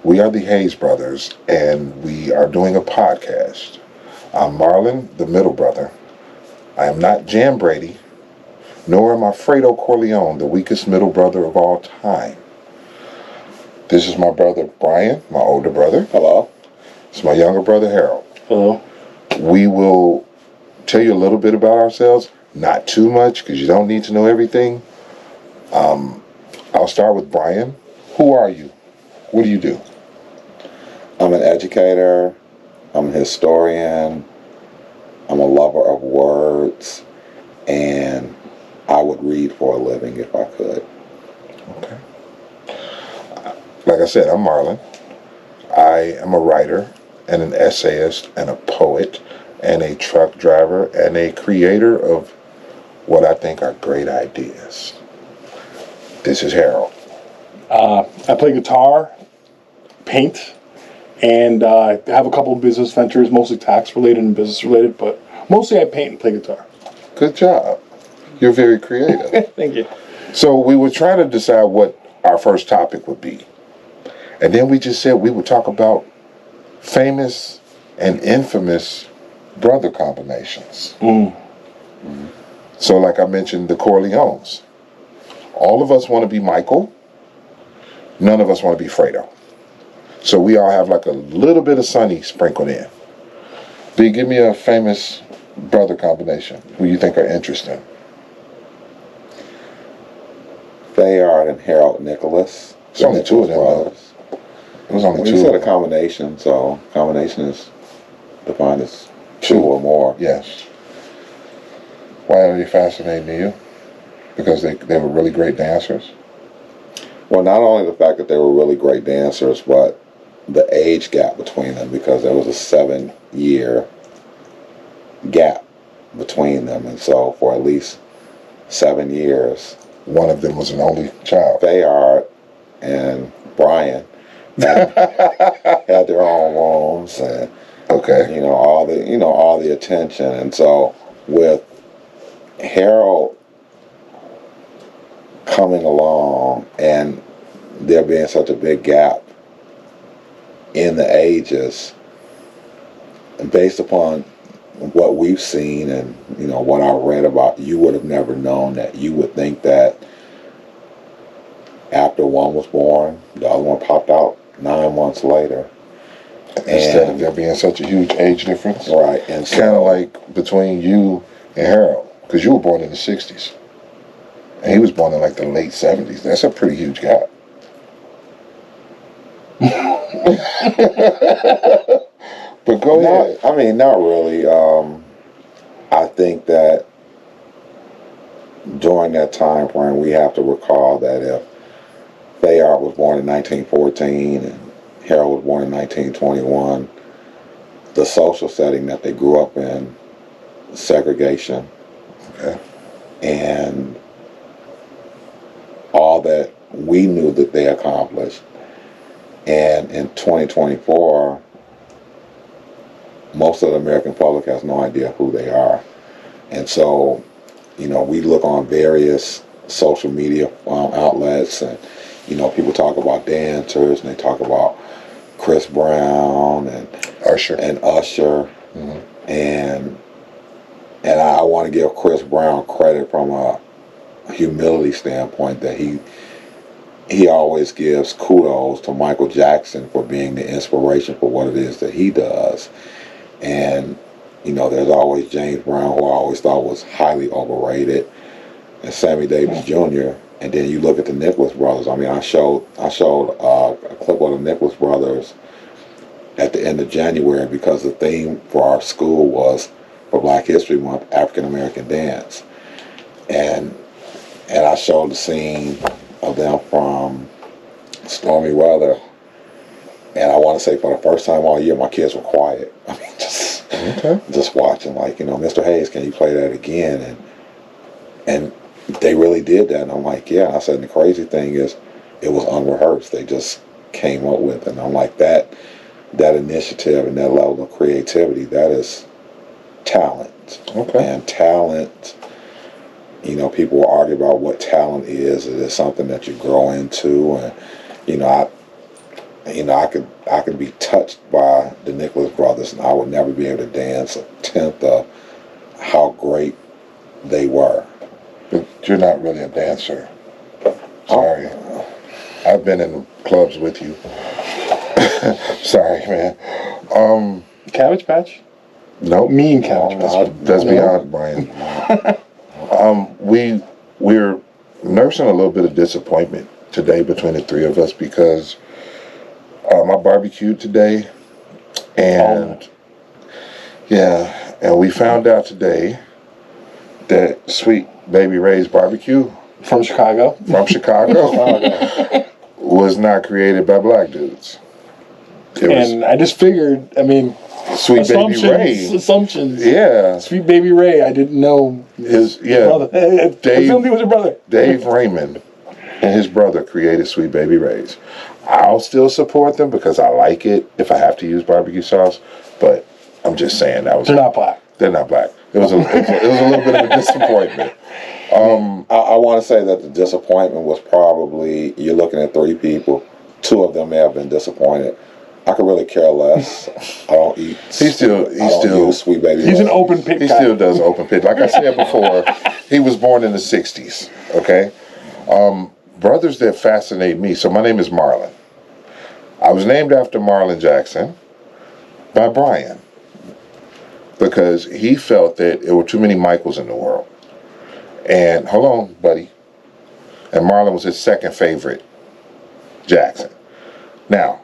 We are the Hayes brothers, and we are doing a podcast. I'm Marlon, the middle brother. I am not Jan Brady, nor am I Fredo Corleone, the weakest middle brother of all time. This is my brother Brian, my older brother. Hello. It's my younger brother Harold. Hello. We will tell you a little bit about ourselves, not too much because you don't need to know everything. I'll start with Brian. Who are you? What do you do? I'm an educator. I'm a historian. I'm a lover of words. And I would read for a living if I could. Okay. Like I said, I'm Marlon. I am a writer and an essayist and a poet and a truck driver and a creator of what I think are great ideas. This is Harold. I play guitar, paint, and I have a couple of business ventures, mostly tax related and business related, but mostly I paint and play guitar. Good job. You're very creative. Thank you. So we were trying to decide what our first topic would be. And then we just said we would talk about famous and infamous brother combinations. So like I mentioned, the Corleones. All of us want to be Michael. None of us want to be Fredo. So we all have like a little bit of Sonny sprinkled in. B, give me a famous brother combination who you think are interesting. Bayard and Harold Nicholas. It's only two of them, brothers. It was only Well, two. you said a combination, so combination is defined as two or more. Yes. Why are they fascinating to you? Because they were really great dancers? Well, not only the fact that they were really great dancers, but the age gap between them, because there was a 7-year gap between them. And so for at least 7 years, One of them was an only child. Bayard and Brian had their own rooms and Okay. all the attention. And so with Harold coming along and there being such a big gap in the ages, based upon what we've seen and what I read about, you would have never known that. You would think that after one was born, the other one popped out 9 months later. Instead of there being such a huge age difference. Right. And It's kind of like between you and Harold, because you were born in the 60s. And he was born in like the late 70s. That's a pretty huge gap. But go ahead. Not really. I think that during that time frame, we have to recall that if Bayard was born in 1914 and Harold was born in 1921, the social setting that they grew up in, segregation, Okay. and all that we knew that they accomplished. And in 2024, most of the American public has no idea who they are. And so, we look on various social media outlets and, people talk about dancers and they talk about Chris Brown and Usher. Mm-hmm. And I want to give Chris Brown credit from a humility standpoint that he always gives kudos to Michael Jackson for being the inspiration for what it is that he does. And, there's always James Brown, who I always thought was highly overrated, and Sammy Davis Jr. And then you look at the Nicholas brothers. I showed a clip of the Nicholas brothers at the end of January because the theme for our school was, for Black History Month, African American dance. And I showed the scene of them from Stormy Weather. And I want to say for the first time all year, my kids were quiet. Just watching, like, Mr. Hayes, can you play that again? And they really did that. And I'm like, yeah. And I said, and the crazy thing is, it was unrehearsed. They just came up with it. And I'm like, that initiative and that level of creativity, that is talent. Okay. And talent, people will argue about what talent is. It is something that you grow into. And, I could be touched by the Nicholas brothers, and I would never be able to dance a tenth of how great they were. But you're not really a dancer. Sorry. I've been in clubs with you. Sorry, man. Cabbage Patch? Nope. Mean Cabbage Patch. That's beyond Brian. We're nursing a little bit of disappointment today between the three of us because I barbecued today, and and we found out today that Sweet Baby Ray's barbecue From Chicago. was not created by black dudes. It was And I just figured, I mean, Sweet Baby Ray. Assumptions. Yeah, Sweet Baby Ray, I didn't know his brother. I assumed he was your brother. Dave Raymond and his brother created Sweet Baby Ray's. I'll still support them because I like it if I have to use barbecue sauce, but I'm just saying that was... They're not black. They're not black. It was a little bit of a disappointment. I want to say that the disappointment was probably, you're looking at three people, two of them may have been disappointed. I could really care less. I don't eat. He's still use Sweet Baby. He's an open pit He guy. still does open pit. Like I said before, he was born in the 60s, okay? Brothers that fascinate me. So my name is Marlon. I was named after Marlon Jackson by Brian because he felt that there were too many Michaels in the world. And, hold on, buddy. And Marlon was his second favorite Jackson. Now,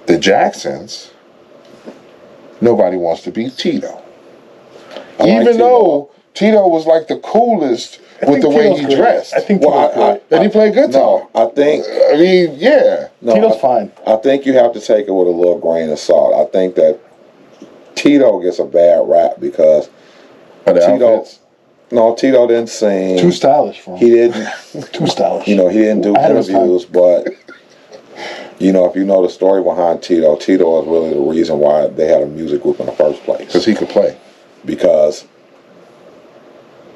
the Jacksons, nobody wants to be Tito. Even though Tito was like the coolest with the way he dressed. I think Tito's great. And he played guitar. No, I think... I mean, yeah. No, Tito's fine. I think you have to take it with a little grain of salt. I think that Tito gets a bad rap because But Tito didn't sing. Too stylish for him. He didn't. Too stylish. He didn't do Ahead of his time. interviews, but if you know the story behind Tito, Tito was really the reason why they had a music group in the first place. because he could play. Because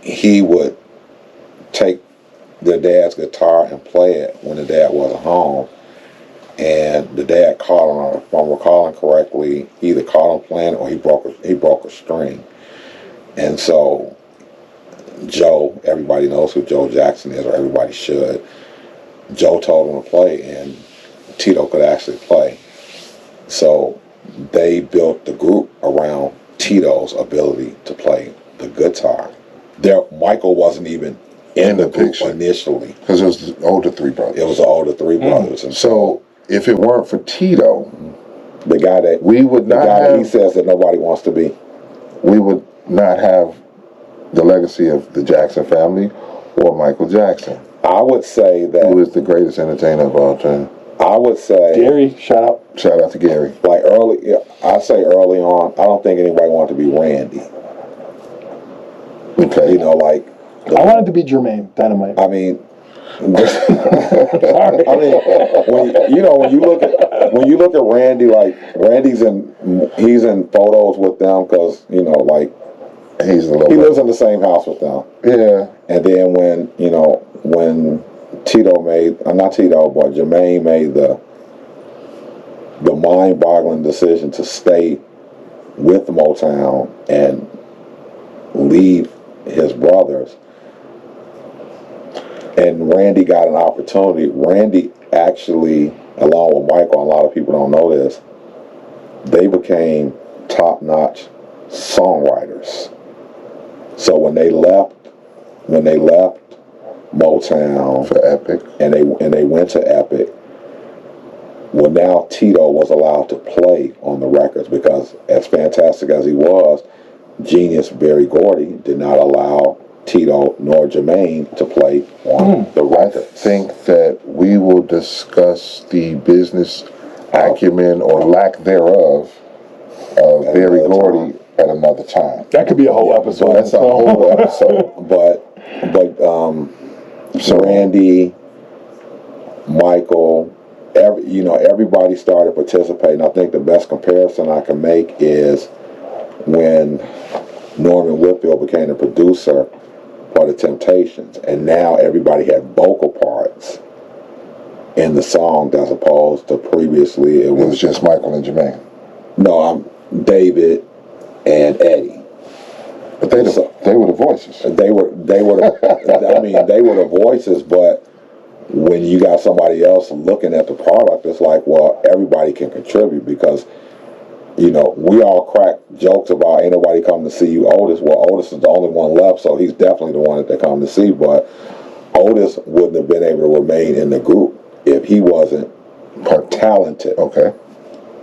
he would take the dad's guitar and play it when the dad wasn't home. And the dad caught him, if I'm recalling correctly, he either caught him playing or he broke a string. And so Joe, everybody knows who Joe Jackson is, or everybody should. Joe told him to play, and Tito could actually play. So they built the group around Tito's ability to play the guitar. Michael wasn't even in the group picture initially. Because it was the older three brothers. It was the older three brothers. And So if it weren't for Tito, the guy that we would not that he have, says that nobody wants to be. we would not have the legacy of the Jackson family or Michael Jackson, I would say who that. is the greatest entertainer of all time. I would say. Gary, shout out. Shout out to Gary. Like I say early on, I don't think anybody wanted to be Randy. Okay. Like. I wanted to be Jermaine Dynamite. I mean. Sorry. I mean, when you look at Randy, like he's in photos with them because He's the little. he lives in the same house with them. Yeah. And then when Tito made, not Tito, but Jermaine made the mind-boggling decision to stay with Motown and leave his brothers, and Randy got an opportunity. Randy actually, along with Michael, a lot of people don't know this, they became top-notch songwriters. So when they left Motown For Epic. and they went to Epic, well, now Tito was allowed to play on the records because, as fantastic as he was, genius Berry Gordy did not allow Tito nor Jermaine to play on the I records. think that we will discuss the business acumen or lack thereof of Barry another Gordy at another time. That could be a whole episode. That's a whole episode. But Randy, Michael, everybody started participating. I think the best comparison I can make is when Norman Whitfield became the producer for the Temptations, and now everybody had vocal parts. in the songs as opposed to previously It was just Michael and Jermaine. no, I'm David and Eddie. But they were the voices. They were I mean, they were the voices, but when you got somebody else looking at the product, it's like, well, everybody can contribute because, you know, we all crack jokes about ain't nobody come to see you, Otis. Well, Otis is the only one left, so he's definitely the one that they come to see, but Otis wouldn't have been able to remain in the group if he wasn't talented. Okay.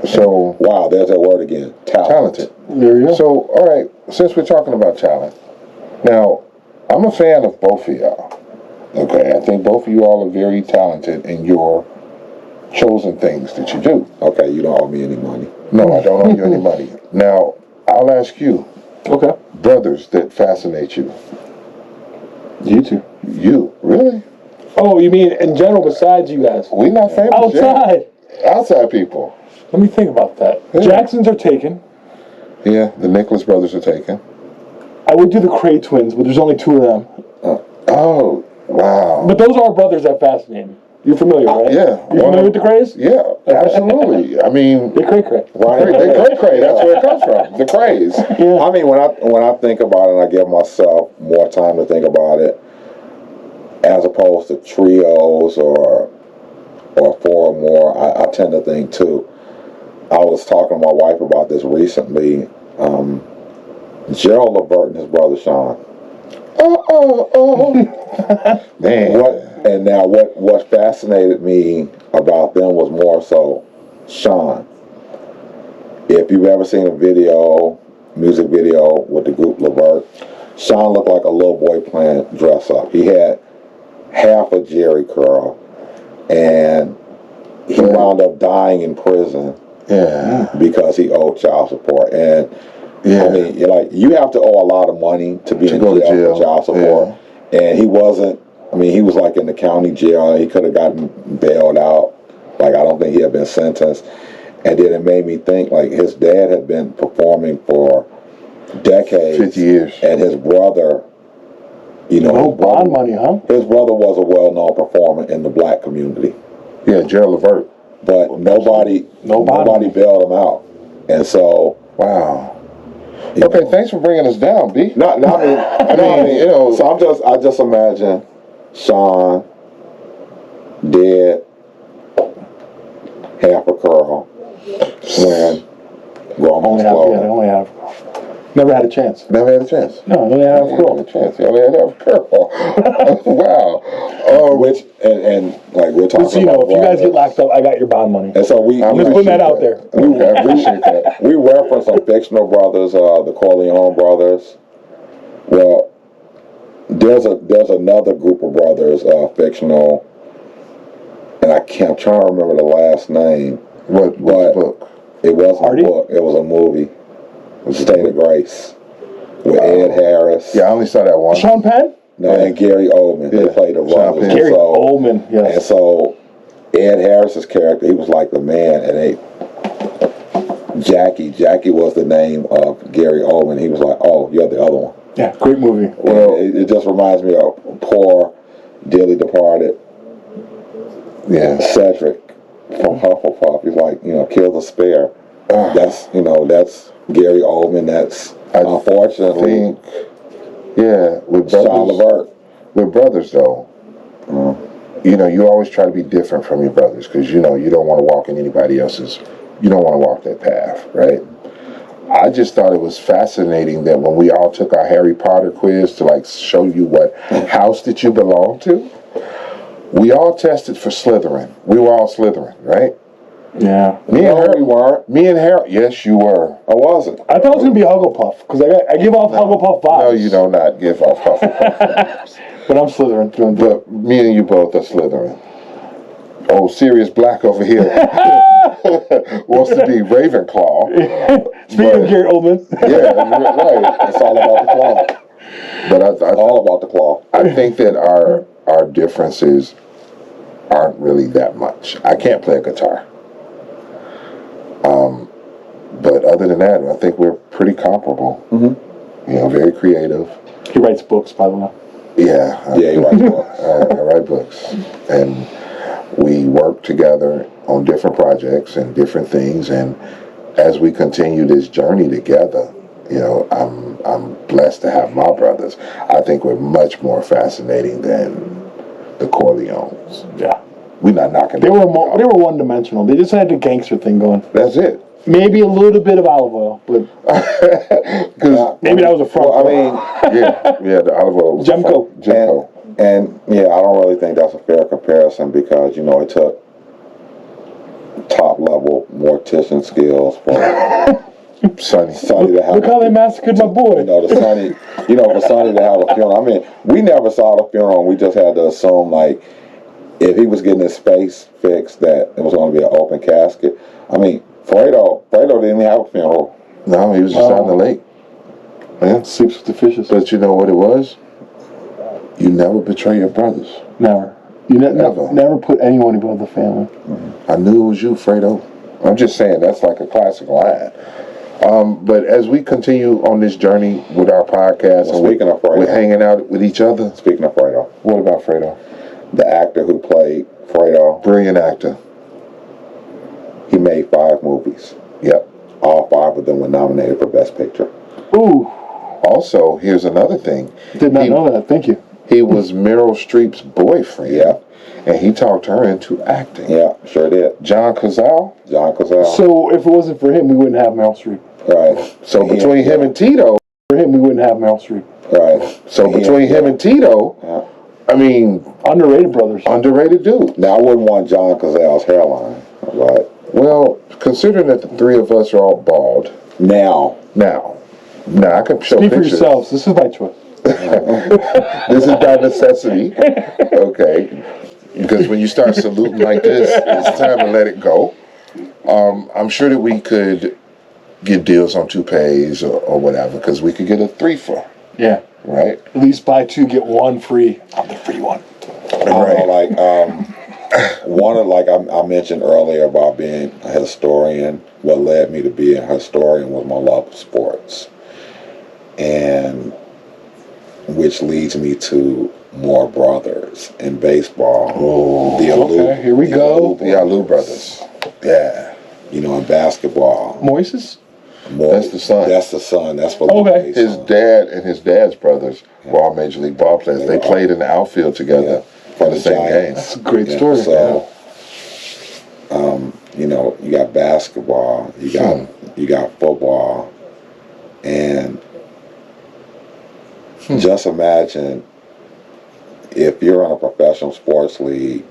So Wow, there's that word again. talented. There you go. So, all right, since we're talking about talent, now, I'm a fan of both of y'all. Okay, I think both of you all are very talented in your chosen things that you do. Okay, you don't owe me any money. No, I don't owe you any money. Now, I'll ask you, Okay. brothers that fascinate you. You too. You, really? Oh, you mean in general besides you guys? We not famous Outside. yet. Outside people. Let me think about that. Yeah. Jacksons are taken. Yeah, the Nicholas brothers are taken. I would do the Cray twins, but there's only 2 of them. Oh, wow. But those are brothers that fascinate me. You're familiar, right? Yeah. You familiar with the Crays? Yeah, absolutely. I mean, They're cray. Right? they cray. That's where it comes from. The craze. Yeah. I mean, when I think about it, and I give myself more time to think about it, as opposed to trios or 4 or more, I tend to think too. I was talking to my wife about this recently. Gerald Levert and his brother Sean. Man. What fascinated me about them was more so Sean. If you've ever seen a music video with the group Levert, Sean looked like a little boy playing dress up. He had half a Jerry curl, and he wound up dying in prison. Yeah. Because he owed child support. And Yeah. I mean, you have to owe a lot of money to be in go to jail for jail. child support. Yeah. And he wasn't, I mean, he was like in the county jail. He could have gotten bailed out. Like, I don't think he had been sentenced. And then it made me think, like, his dad had been performing for decades. 50 years. And his brother, you know. No bond money, huh? His brother was a well-known performer in the black community. Yeah, Gerald Levert. But nobody bailed him out. And so. Wow. Okay, thanks for bringing us down, B. I mean, you know. So I just imagine Sean dead, half a curl, when grandma's clothing. Only half. Never had a chance. Never had a chance. No, only half Never curl. had a chance. You only had half a curl. Wow. Which and like we're talking Just so you know, about if you guys get brothers. locked up, I got your bond money. And so I'm just putting that out there. Okay, I appreciate that. We reference some fictional brothers, the Corleone brothers. Well, there's another group of brothers, fictional, and I'm trying to remember the last name. What book? It wasn't Hardy? a book. It was a movie. State of Grace with Ed Harris. Yeah, I only saw that one. Sean Penn? No, and Gary Oldman. Yeah. They played the Sean brothers. Penn. Gary So- Oldman, And yes. so Ed Harris's character, he was like the man, and Jackie was the name of Gary Oldman. He was like, oh, you're the other one. Yeah, great movie. Well, it just reminds me of poor, dearly departed Yeah. Cedric from Hufflepuff. He's like, kill the spare. That's Gary Oldman. That's unfortunately Yeah, with Sean brothers. Levert. With brothers, though, you always try to be different from your brothers because you don't want to walk in anybody else's. You don't want to walk that path, right? I just thought it was fascinating that when we all took our Harry Potter quiz to like show you what house that you belong to, we all tested for Slytherin. We were all Slytherin, right? Yeah. Me and we weren't. Me and Harold. Yes, you were. I wasn't. I thought it was going to be Hugglepuff, because I give off Hugglepuff vibes. No, you do not give off Hufflepuff. But I'm Slytherin through and through. But me and you both are Slytherin. Oh, Sirius Black over here wants to be Ravenclaw. Speaking of Gary Oldman. Yeah, right. It's all about the claw. But All about the claw. I think that our differences aren't really that much. I can't play a guitar. But other than that, I think we're pretty comparable. Mm-hmm. Very creative. He writes books, by the way. Yeah. Yeah, he writes books. I write books. And We work together on different projects and different things, and as we continue this journey together, I'm blessed to have my brothers. I think we're much more fascinating than the Corleones. Yeah. We're not knocking. They were one dimensional. They just had the gangster thing going. That's it. Maybe a little bit of olive oil, but maybe that was a front. Well, I mean, yeah, the olive oil was Gemco. And yeah, I don't really think that's a fair comparison because it took top level mortician skills for Sonny. Sonny to have. Look how they massacred my boy. For Sonny to have a funeral. I mean, we never saw the funeral. We just had to assume like if he was getting his face fixed, that it was going to be an open casket. I mean, Fredo didn't even have a funeral. No, he was just out in the lake. Yeah, sleeps with the fishes. But you know what it was? You never betray your brothers. Never. You never put anyone above the family. I knew it was you, Fredo. I'm just saying, that's like a classic line. But as we continue on this journey with our podcast, we're hanging out with each other. Speaking of Fredo. What about Fredo? The actor who played Fredo. Brilliant actor. He made 5 movies. Yep. All 5 of them were nominated for Best Picture. Ooh. Also, here's another thing. Did not know that. Thank you. He was Meryl Streep's boyfriend. Yeah. And he talked her into acting. Yeah, sure did. John Cazale. So if it wasn't for him, we wouldn't have Meryl Streep. Right. So between him and Tito. For him, we wouldn't have Meryl Streep. Right. So between him and Tito, I mean... Underrated brothers. Underrated dude. Now, I wouldn't want John Cazale's hairline. Right. Well, considering that the 3 of us are all bald. Now, I can show Speak pictures. for yourselves. This is my choice. This is by necessity. Okay. Because when you start saluting like this, it's time to let it go. I'm sure that we could get deals on toupees or whatever, because we could get a 3-for. Yeah. Right? At least buy 2, get 1 free. I'm the free one. right. I mentioned earlier about being a historian. What led me to be a historian was my love of sports. And which leads me to more brothers in baseball. Oh, here we go. The Alou brothers. Yeah. In basketball. Moises? That's the son. That's the son. That's for Okay. His dad and his dad's brothers were all Major League ball players. They played in the outfield together for the same game. That's a great story. So, you got basketball, you got football, and just imagine if you're in a professional sports league,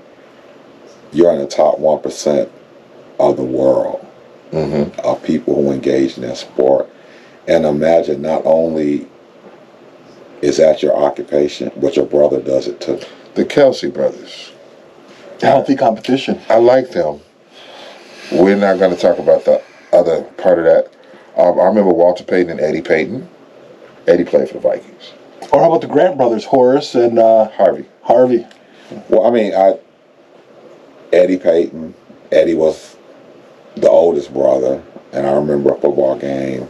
you're in the top 1% of the world of people who engage in that sport. And imagine not only is that your occupation, but your brother does it too. The Kelsey brothers. Healthy competition. I like them. We're not going to talk about the other part of that. I remember Walter Payton and Eddie Payton. Eddie played for the Vikings. Or how about the Grant brothers, Horace and Harvey. Well, I mean, Eddie Payton. Eddie was the oldest brother, and I remember a football game.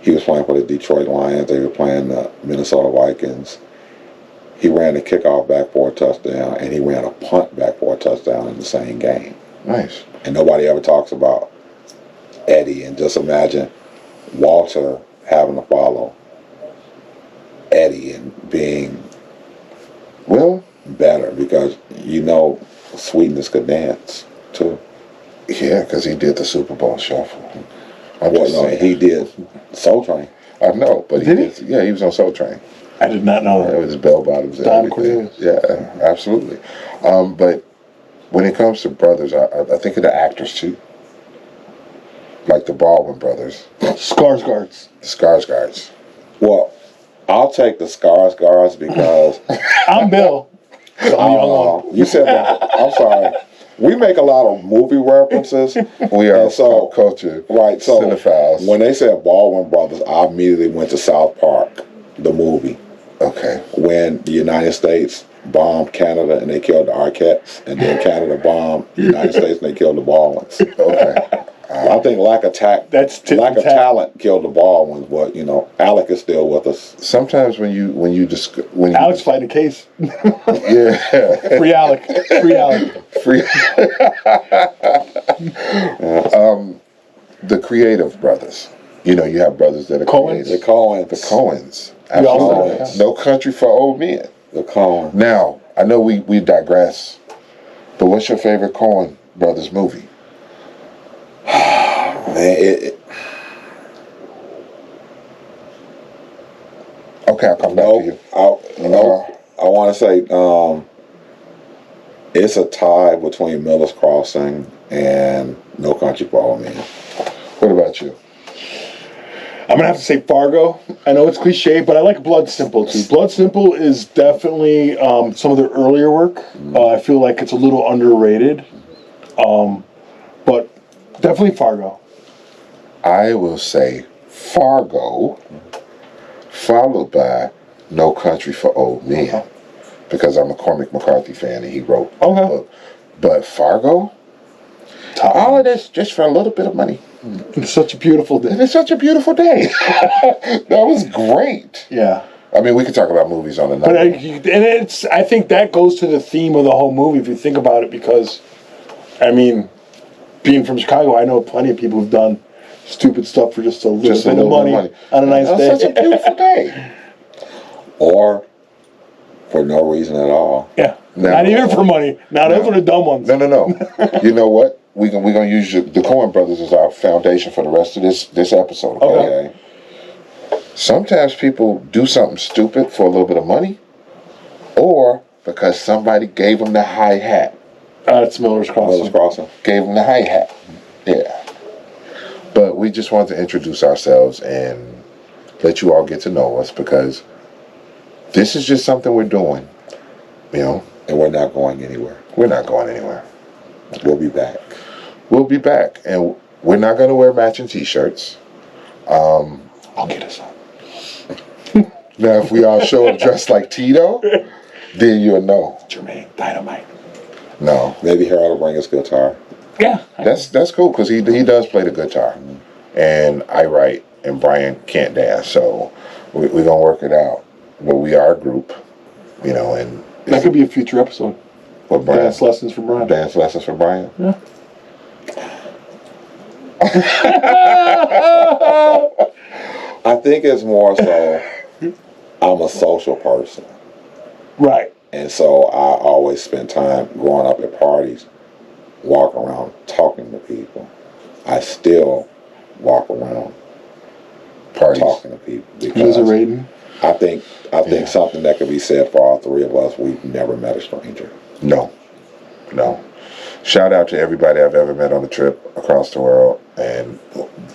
He was playing for the Detroit Lions. They were playing the Minnesota Vikings. He ran a kickoff back for a touchdown, and he ran a punt back for a touchdown in the same game. Nice. And nobody ever talks about Eddie. And just imagine Walter having to follow Eddie and being better, because Sweetness could dance too. Yeah, because he did the Super Bowl shuffle. He did Soul Train. I know, but Did he? Yeah, he was on Soul Train. I did not know that. With his bell bottoms and Don everything. Cornelius. Yeah, absolutely. But when it comes to brothers, I think of the actors too. Like the Baldwin brothers. Skarsgårds. The Skarsgårds. Well, I'll take the Skarsgårds because I'm Bill. So I'm the young one. you said that. I'm sorry. We make a lot of movie references. We are so, pop culture cinephiles. When they said Baldwin brothers, I immediately went to South Park, the movie. Okay. When the United States bombed Canada and they killed the Arquettes, and then Canada bombed the United States and they killed the Baldwins. Okay. I think lack of That's talent killed the Baldwins, but Alec is still with us. Sometimes when you Alex fighting a case. yeah, Free Alec. Free Alec. free. The creative brothers. You have brothers that are Coens? The creative. Coens. The Coens. We also Absolutely. have- No Country for Old Men. The Coens. Now, I know we digress, but what's your favorite Coen brothers movie? Man, Okay, I'll come back to you. I want to say it's a tie between Miller's Crossing and No Country for Old Men. What about you? I'm gonna have to say Fargo. I know it's cliche, but I like Blood Simple too. Blood Simple is definitely some of their earlier work. I feel like it's a little underrated, but definitely Fargo. I will say Fargo, followed by No Country for Old Men, Okay. because I'm a Cormac McCarthy fan and he wrote the Okay. book. But Fargo, all of this just for a little bit of money. It's such a beautiful And day. it's such a beautiful day. That was great. Yeah, I mean, we could talk about movies on but another. I think that goes to the theme of the whole movie if you think about it, because, I mean, being from Chicago, I know plenty of people who've done stupid stuff for just a little bit of money on a nice That day. was such a beautiful day. Or for no reason at all. Yeah, No. not even for money. Now those are the dumb ones. No. You know what? We're gonna use the Coen brothers as our foundation for the rest of this episode. Okay? Okay. Sometimes people do something stupid for a little bit of money, or because somebody gave them the hi hat. It's Miller's Crossing. Miller's Crossing. Gave them the hi hat. Yeah. But we just wanted to introduce ourselves and let you all get to know us, because this is just something we're doing. And we're not going anywhere. We're not going anywhere. We'll be back. We'll be back, and we're not going to wear matching T-shirts. I'll get us on. Now, if we all show up dressed like Tito, then you'll know. Jermaine Dynamite. No, Maybe Harold will bring his guitar. Yeah. that's cool, because he does play the guitar, and I write, and Brian can't dance, so we're gonna work it out. But we are a group, and That could be a future episode. what Brian Dance lessons from Brian. dance lessons for Brian. Yeah. I think it's more so I'm a social person. Right. And so I always spend time growing up at parties, walk around talking to people. I still walk around Parties. talking to people Who's a rating? I think something that could be said for all three of us. We've never met a stranger. No. Shout out to everybody I've ever met on a trip across the world, and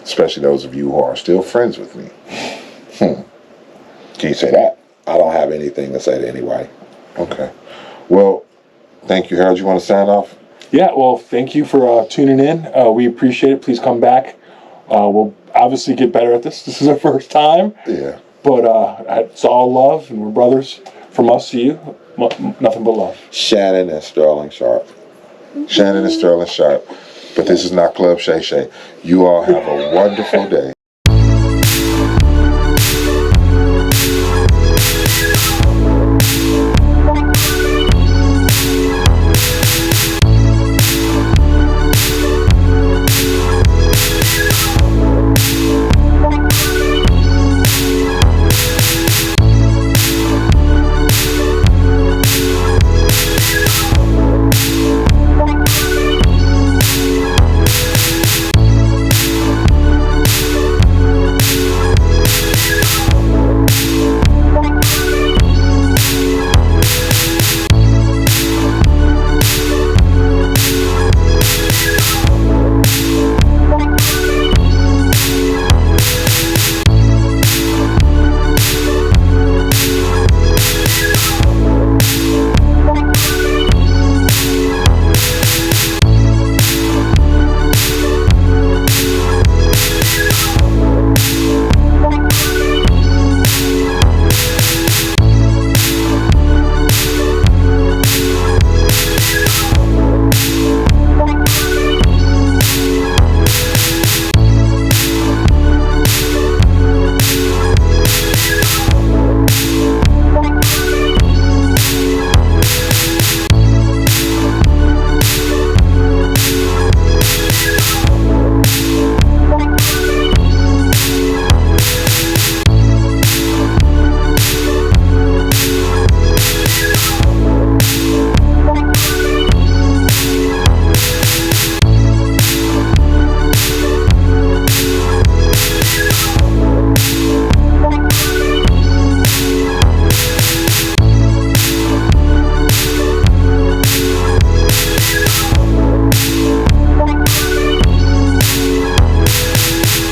especially those of you who are still friends with me. Can you say that? I don't have anything to say to anybody. Okay. Well, thank you, Harold. You want to sign off? Yeah, well, thank you for tuning in. We appreciate it. Please come back. We'll obviously get better at this. This is our first time. Yeah. But it's all love, and we're brothers. From us to you, nothing but love. Shannon and Sterling Sharp. Shannon and Sterling Sharp. But this is not Club Shay Shay. You all have a wonderful day.